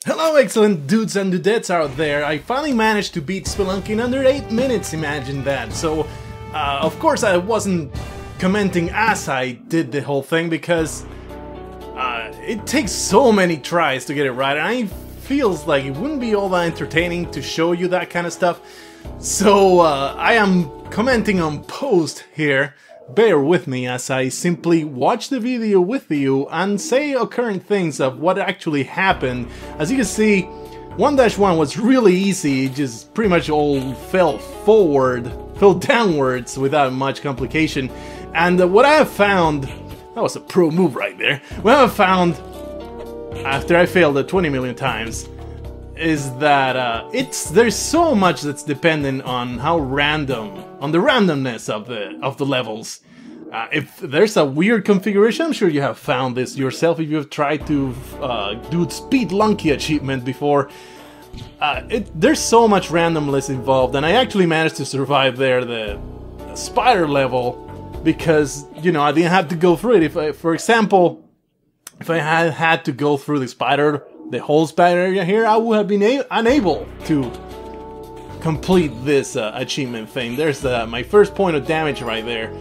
Hello excellent dudes and dudettes out there. I finally managed to beat Spelunky in under 8 minutes, imagine that. So, of course I wasn't commenting as I did the whole thing because it takes so many tries to get it right, and I feels like it wouldn't be all that entertaining to show you that kind of stuff. So, I am commenting on post here. Bear with me as I simply watch the video with you and say occurring things of what actually happened. As you can see, 1-1 was really easy, it just pretty much all fell downwards without much complication. And what I have found, that was a pro move right there, what I have found after I failed it 20 million times is that there's so much that's dependent on how on the randomness of the levels. If there's a weird configuration, I'm sure you have found this yourself if you've tried to do Speedlunky achievement before. There's so much randomness involved, and I actually managed to survive there the spider level because, you know, I didn't have to go through it. For example, if I had to go through the whole spider area here, I would have been unable to complete this achievement thing. There's my first point of damage right there.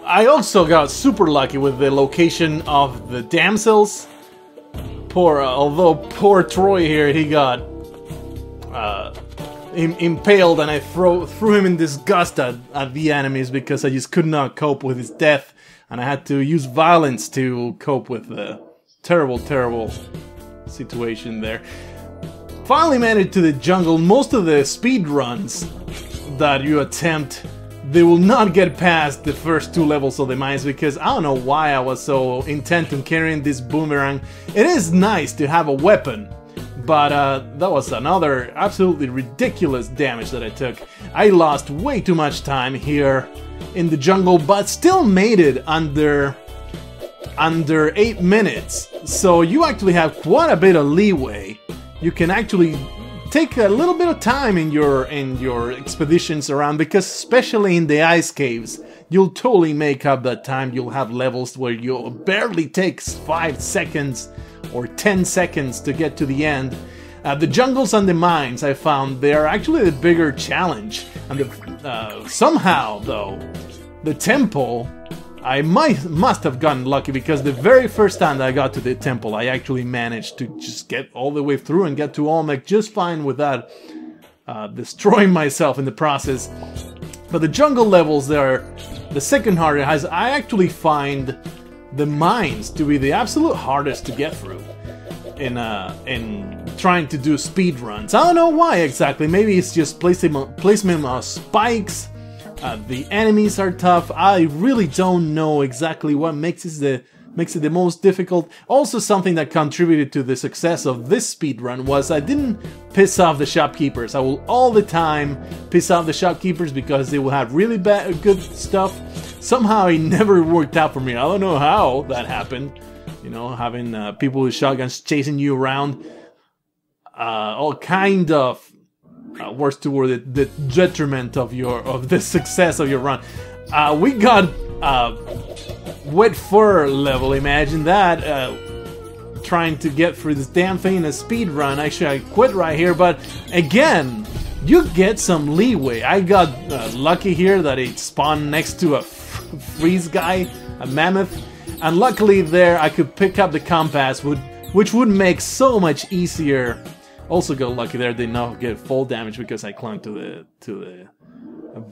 I also got super lucky with the location of the damsels. Although poor Troy here, he got impaled, and I threw him in disgust at the enemies because I just could not cope with his death, and I had to use violence to cope with the terrible situation there. Finally made it to the jungle. Most of the speed runs that you attempt, they will not get past the first 2 levels of the mines because I don't know why I was so intent on carrying this boomerang. It is nice to have a weapon, but that was another absolutely ridiculous damage that I took. I lost way too much time here in the jungle, but still made it under 8 minutes. So you actually have quite a bit of leeway. You can actually take a little bit of time in your expeditions around, because especially in the ice caves, you'll totally make up that time. You'll have levels where you'll barely take 5 seconds or 10 seconds to get to the end. The jungles and the mines, I found, they are actually the bigger challenge. And somehow, though, the temple, I must have gotten lucky, because the very first time that I got to the temple, I actually managed to just get all the way through and get to Olmec just fine without destroying myself in the process. But the jungle levels, they're the second hardest. I actually find the mines to be the absolute hardest to get through in trying to do speed runs. I don't know why exactly. Maybe it's just placement of spikes. The enemies are tough. I really don't know exactly what makes it the most difficult. Also, something that contributed to the success of this speedrun was I didn't piss off the shopkeepers. I will all the time piss off the shopkeepers because they will have really good stuff. Somehow it never worked out for me. I don't know how that happened. You know, having people with shotguns chasing you around. All kind of works toward the detriment of the success of your run. We got wet fur level. Imagine that, trying to get through this damn thing in a speed run. Actually, I quit right here, but again, you get some leeway. I got lucky here that it spawned next to a freeze guy, a mammoth, and luckily there I could pick up the compass, which would make so much easier. Also got lucky there, did not get full damage because I clung to the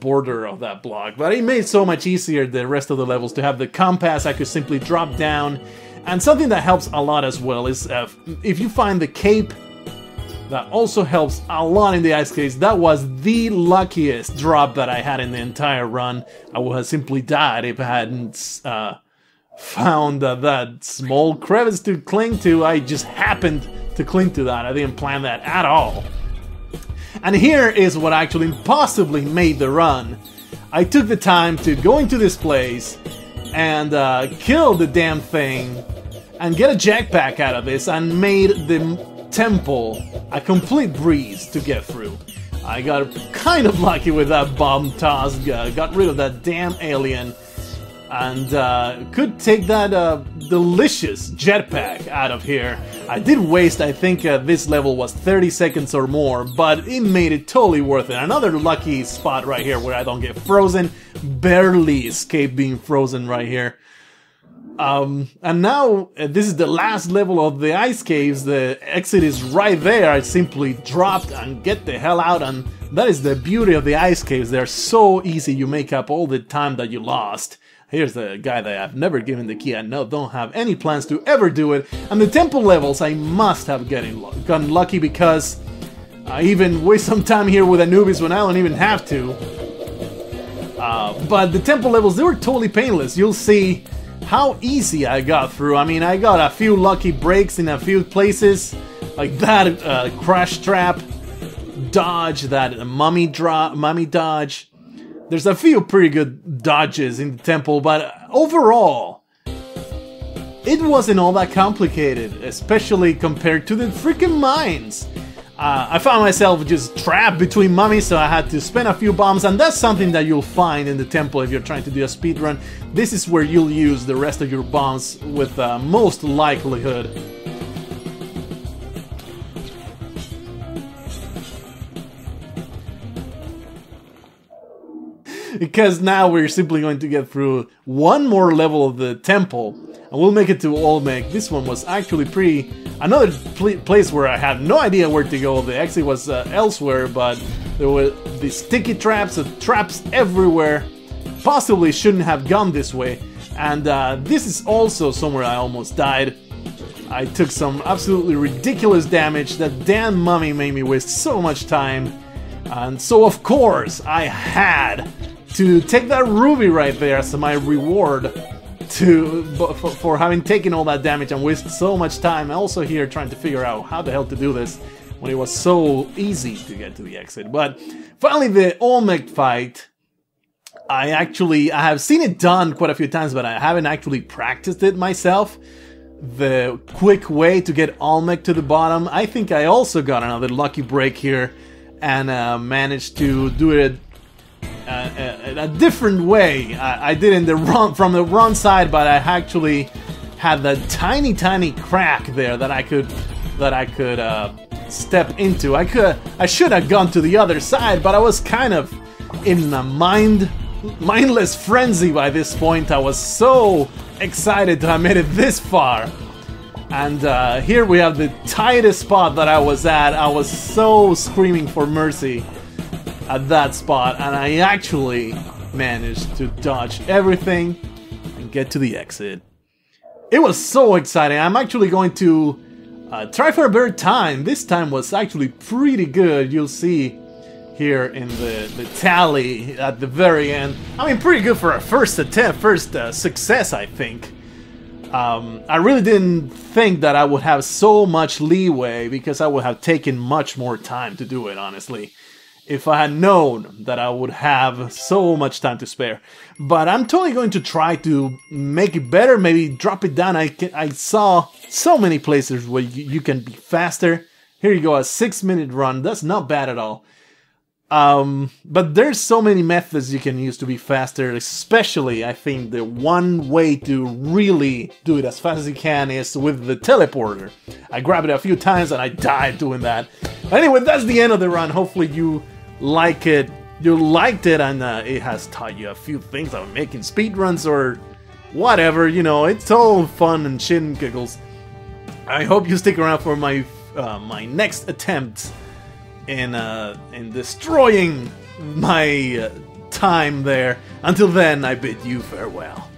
border of that block. But it made so much easier the rest of the levels to have the compass. I could simply drop down. And something that helps a lot as well is if you find the cape, that also helps a lot in the ice caves. That was the luckiest drop that I had in the entire run. I would have simply died if I hadn't found that small crevice to cling to. I just happened to cling to that. I didn't plan that at all. And here is what actually possibly made the run. I took the time to go into this place and kill the damn thing and get a jetpack out of this and made the temple a complete breeze to get through. I got kind of lucky with that bomb toss, got rid of that damn alien. and could take that delicious jetpack out of here. I did waste, I think this level was 30 seconds or more, but it made it totally worth it. Another lucky spot right here where I don't get frozen. Barely escape being frozen right here. And now this is the last level of the ice caves. The exit is right there. I simply dropped and get the hell out, and that is the beauty of the ice caves. They're so easy. You make up all the time that you lost. Here's the guy that I've never given the key. I don't have any plans to ever do it. And the temple levels, I must have gotten lucky, because I even waste some time here with Anubis when I don't even have to. But the temple levels, they were totally painless. You'll see how easy I got through. I mean, I got a few lucky breaks in a few places, like that crash trap dodge, that mummy dodge. There's a few pretty good dodges in the temple, but overall, it wasn't all that complicated, especially compared to the freaking mines. I found myself just trapped between mummies, so I had to spend a few bombs, and that's something that you'll find in the temple if you're trying to do a speedrun. This is where you'll use the rest of your bombs with most likelihood. Because now we're simply going to get through one more level of the temple, and we'll make it to Olmec. This one was actually pretty... Another place where I had no idea where to go. The exit was elsewhere, but there were the sticky traps, traps everywhere. Possibly shouldn't have gone this way. And this is also somewhere I almost died. I took some absolutely ridiculous damage. That damn mummy made me waste so much time. And so of course I had to take that ruby right there as my reward for having taken all that damage and wasted so much time. Also here trying to figure out how the hell to do this when it was so easy to get to the exit. But finally the Olmec fight, I have seen it done quite a few times, but I haven't actually practiced it myself. The quick way to get Olmec to the bottom. I think I also got another lucky break here and managed to do it in a different way. I did it from the wrong side, but I actually had that tiny crack there that I could step into. I should have gone to the other side, but I was kind of in a mindless frenzy by this point. I was so excited to have made it this far. And here we have the tightest spot that I was at. I was so screaming for mercy at that spot, and I actually managed to dodge everything and get to the exit. It was so exciting. I'm actually going to try for a better time. This time was actually pretty good. You'll see here in the tally at the very end. I mean, pretty good for a first attempt, first success, I think. I really didn't think that I would have so much leeway, because I would have taken much more time to do it, honestly, if I had known that I would have so much time to spare. But I'm totally going to try to make it better, maybe drop it down. I saw so many places where you can be faster. Here you go, a 6-minute run. That's not bad at all. But there's so many methods you can use to be faster, especially I think the one way to really do it as fast as you can is with the teleporter. I grabbed it a few times and I died doing that. But anyway, that's the end of the run. Hopefully you like it. You liked it, and it has taught you a few things about making speedruns or whatever, you know, it's all fun and shit and giggles. I hope you stick around for my my next attempt in destroying my time there. Until then, I bid you farewell.